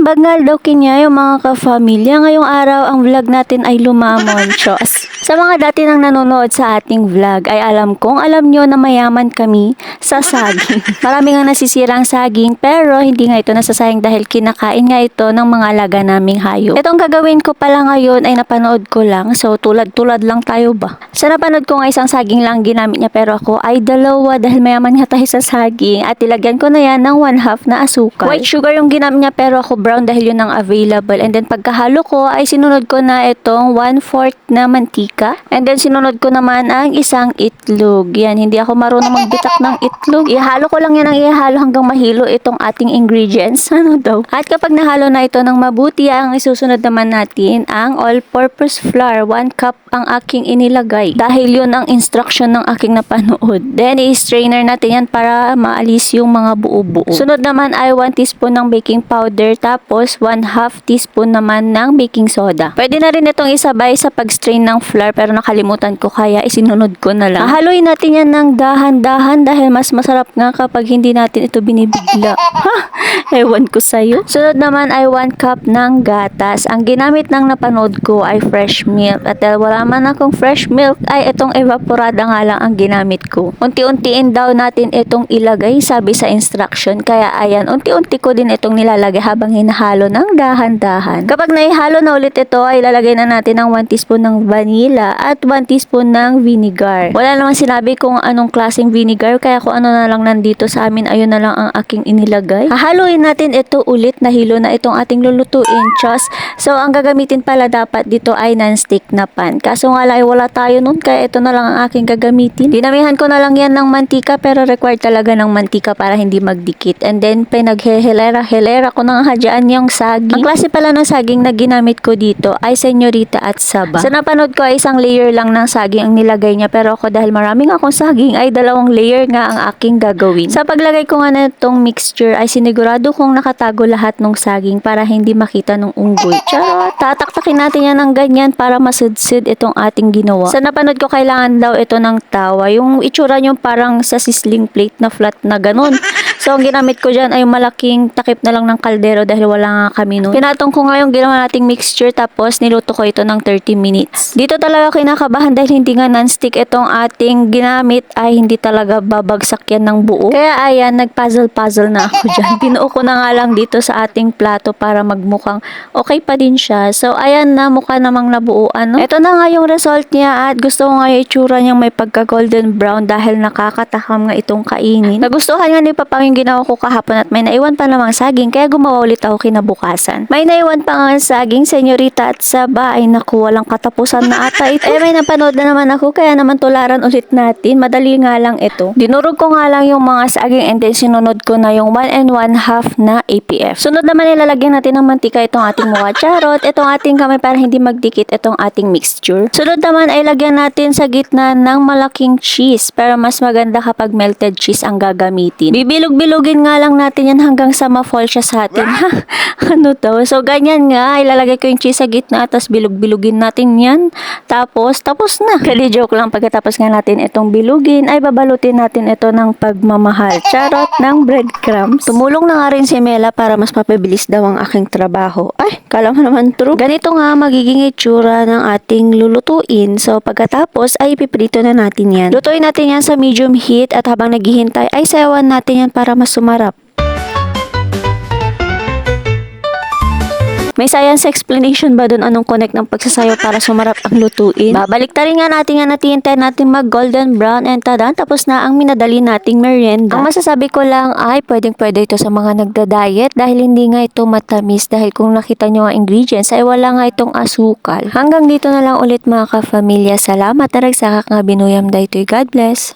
Bangal daw kinya yung mga ka-familya. Ngayong araw ang vlog natin ay lumamon, Chos. Sa mga dati nang nanonood sa ating vlog ay alam kong alam nyo na mayaman kami sa saging. Marami nga nasisirang saging pero hindi nga ito nasasayang dahil kinakain nga ito ng mga alaga naming hayop. Itong gagawin ko pala ngayon ay napanood ko lang, so tulad-tulad lang tayo ba? Sa napanood ko nga isang saging lang ginamit niya pero ako ay dalawa dahil mayaman nga tayo sa saging at ilagyan ko na yan ng 1/2 na asukal. White sugar yung ginamit niya pero ako brown dahil yun ang available, and then pagkahalo ko ay sinunod ko na itong 1/4 na mantika. And then sinunod ko naman ang isang itlog. Yan, hindi ako marunong magbitak ng itlog. Ihalo ko lang yan ang ihalo hanggang mahilo itong ating ingredients. Ano daw? At kapag nahalo na ito ng mabuti, ang isusunod naman natin ang all-purpose flour. 1 cup ang aking inilagay. Dahil yun ang instruction ng aking napanood. Then, i-strainer natin yan para maalis yung mga buo-buo. Sunod naman ay 1 teaspoon ng baking powder. Tapos, 1/2 teaspoon naman ng baking soda. Pwede na rin itong isabay sa pag-strain ng flour pero nakalimutan ko kaya isinunod ko na lang. Haluin natin yan ng dahan-dahan dahil mas masarap nga kapag hindi natin ito binibigla. Ha! Ewan ko sa'yo. Sunod naman ay 1 cup ng gatas. Ang ginamit ng napanood ko ay fresh milk. At dahil wala man akong fresh milk ay itong evaporada nga lang ang ginamit ko. Unti-untiin daw natin itong ilagay sabi sa instruction. Kaya ayan, unti-unti ko din itong nilalagay habang hinahalo ng dahan-dahan. Kapag naihalo na ulit ito ay lalagay na natin ng 1 teaspoon ng vanilla at 1 teaspoon ng vinegar. Wala naman sinabi kung anong klaseng vinegar kaya kung ano na lang nandito sa amin ayun na lang ang aking inilagay. Hahaluin natin ito ulit, nahilo na itong ating lulutuin, Chos. So ang gagamitin pala dapat dito ay non-stick na pan. Kaso nga lang ay wala tayo nun kaya ito na lang ang aking gagamitin. Dinamihan ko na lang yan ng mantika pero required talaga ng mantika para hindi magdikit. And then pinaghelera ko nang hadyaan yung saging. Ang klase pala ng saging na ginamit ko dito ay senyorita at saba. Sa napanood ko ay isang layer lang ng saging ang nilagay niya pero ako dahil maraming akong saging ay 2 layer nga ang aking gagawin. Sa paglagay ko nga na itong mixture ay sinigurado kong nakatago lahat ng saging para hindi makita ng unggoy. Charot! Tataktakin natin yan ng ganyan para masudsid itong ating ginawa. Sa napanood ko kailangan daw ito ng tawa. Yung itsura nyo parang sa sizzling plate na flat na ganun. So ang ginamit ko dyan ay malaking takip na lang ng kaldero dahil wala nga kami nun. Pinatong ko nga yung ginawa nating mixture tapos niluto ko ito ng 30 minutes. Dito talaga kinakabahan dahil hindi nga non-stick itong ating ginamit ay hindi talaga babagsak yan ng buo. Kaya ayan, nagpuzzle-puzzle na ako dyan. Binuo ko na nga lang dito sa ating plato para magmukhang okay pa din siya. So ayan na, mukha namang nabuuan. No? Ito na nga yung result niya at gusto ko nga yung itsura niyang may pagka-golden brown dahil nakakatakam nga itong kainin. Nagustuhan nga ni Papa yung ginawa ko kahapon at may naiwan pa namang saging kaya gumawa ulit ako kinabukasan. May naiwan pa nga saging, senyorita at saba. Ay naku, walang katapusan na ata ito. May napanood na naman ako kaya naman tularan ulit natin. Madali nga lang ito. Dinurog ko nga lang yung mga saging and then sinunod ko na yung 1 1/2 na APF. Sunod naman ilalagyan natin ng mantika itong ating mukha. Charot, itong ating kamay para hindi magdikit itong ating mixture. Sunod naman ay lagyan natin sa gitna ng malaking cheese pero mas maganda kapag melted cheese ang gagamitin. Bibilog-bilugin nga lang natin yan hanggang sa ma-fall siya sa atin. Ano to? So ganyan nga, ilalagay ko yung cheese sa gitna tapos bilog-bilugin natin yan. Tapos na. Kali joke lang, pagkatapos nga natin itong bilugin, ay babalutin natin ito ng pagmamahal. Charot ng breadcrumbs. Tumulong na nga rin si Mela para mas mapabilis daw ang aking trabaho. Ay, kala mo naman true. Ganito nga magiging itsura ng ating lulutuin. So pagkatapos ay piprito na natin yan. Lutuin natin yan sa medium heat at habang naghihintay ay sayawan natin yan para mas sumarap. May science explanation ba doon anong connect ng pagsasayaw para sumarap ang lutuin? Babalik ta rin nga natin natin mag golden brown and tadan tapos na ang minadali nating merienda. Ang masasabi ko lang ay pwedeng-pwede ito sa mga nagda-diet dahil hindi nga ito matamis dahil kung nakita nyo ang ingredients ay wala nga itong asukal. Hanggang dito na lang ulit mga ka-familia. Salamat na rin sa kakabinuyam daytoy. God bless!